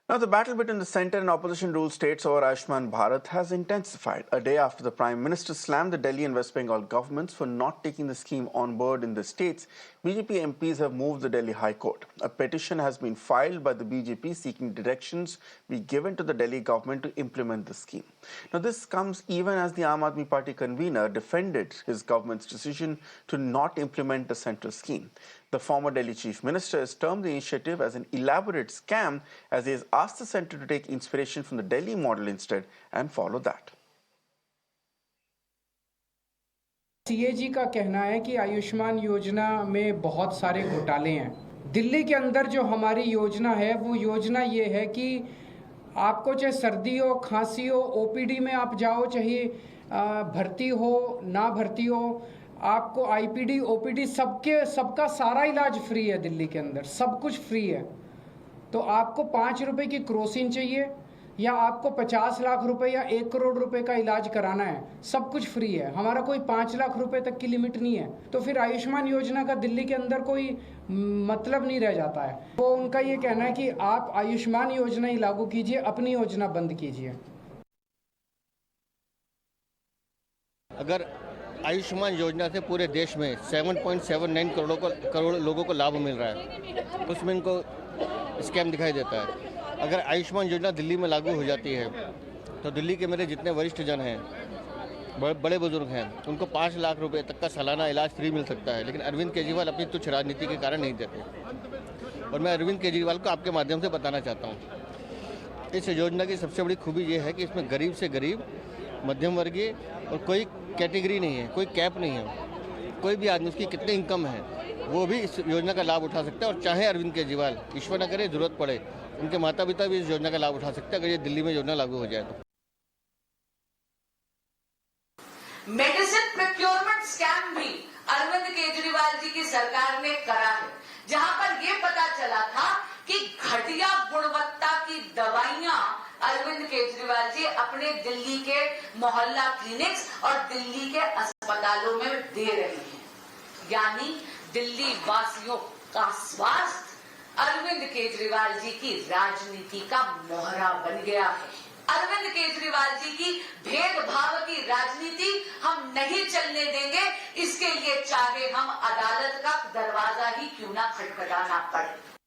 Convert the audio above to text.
Now, the battle between the centre and opposition ruled states over Ayushman Bharat has intensified a day after the Prime Minister slammed the Delhi and West Bengal governments for not taking the scheme on board in the states. BJP MPs have moved the Delhi High Court. A petition has been filed by the BJP seeking directions be given to the Delhi government to implement the scheme. Now, this comes even as the Aam Aadmi Party convener defended his government's decision to not implement the central scheme. The former Delhi Chief Minister has termed the initiative as an elaborate scam, as he has asked the centre to take inspiration from the Delhi model instead and follow that. CAG का कहना है कि आयुष्मान योजना में बहुत सारे घोटाले हैं। दिल्ली के अंदर जो हमारी योजना है वो योजना ये है कि आपको चाहे सर्दी हो, खांसी हो, OPD में आप जाओ, चाहे भर्ती हो ना भर्ती हो, आपको IPD OPD सबका सारा इलाज फ्री है। दिल्ली के अंदर सब कुछ फ्री है। तो आपको 5 रुपए की क्रोसिन चाहिए या आपको 50 लाख रुपए या 1 करोड़ रुपए का इलाज कराना है, सब कुछ फ्री है। हमारा कोई 5 लाख रुपए तक की लिमिट नहीं है। तो फिर आयुष्मान योजना का दिल्ली के अंदर कोई मतलब नहीं रह जाता है। वो उनका ये कहना है कि आप आयुष्मान योजना ही लागू कीजिए, अपनी योजना बंद कीजिए। अगर आयुष्मान योजना से पूरे देश में 7.79 करोड़ लोगों को लाभ मिल रहा है, उसमें इनको स्कैम दिखाई देता है। अगर आयुष्मान योजना दिल्ली में लागू हो जाती है तो दिल्ली के मेरे जितने वरिष्ठ जन हैं, बड़े बुजुर्ग हैं, उनको 5 लाख रुपए तक का सालाना इलाज फ्री मिल सकता है। लेकिन अरविंद केजरीवाल अपनी तुच्छ राजनीति के कारण नहीं देते। और मैं अरविंद केजरीवाल को आपके माध्यम से बताना चाहता हूँ, इस योजना की सबसे बड़ी खूबी ये है कि इसमें गरीब से गरीब, मध्यम वर्गीय और कोई कैटेगरी नहीं है, कोई कैप नहीं है। कोई भी आदमी, उसकी कितनी इनकम है, वो भी इस योजना का लाभ उठा सकता है। और चाहे अरविंद केजरीवाल, ईश्वर न करे ज़रूरत पड़े, उनके माता पिता भी इस योजना का लाभ उठा सकते हैं अगर ये दिल्ली में योजना लागू हो जाए तो। मेडिसिन प्रोक्योरमेंट स्कैम भी अरविंद केजरीवाल जी की सरकार ने करा है, जहां पर यह पता चला था कि घटिया गुणवत्ता की दवाइयां अरविंद केजरीवाल जी अपने दिल्ली के मोहल्ला क्लिनिक्स और दिल्ली के अस्पतालों में दे रहे हैं। यानी दिल्ली वासियों का स्वास्थ्य अरविंद केजरीवाल जी की राजनीति का मोहरा बन गया है। अरविंद केजरीवाल जी की भेदभाव की राजनीति हम नहीं चलने देंगे। इसके लिए चाहे हम अदालत का दरवाजा ही क्यों ना खटखटाना पड़े।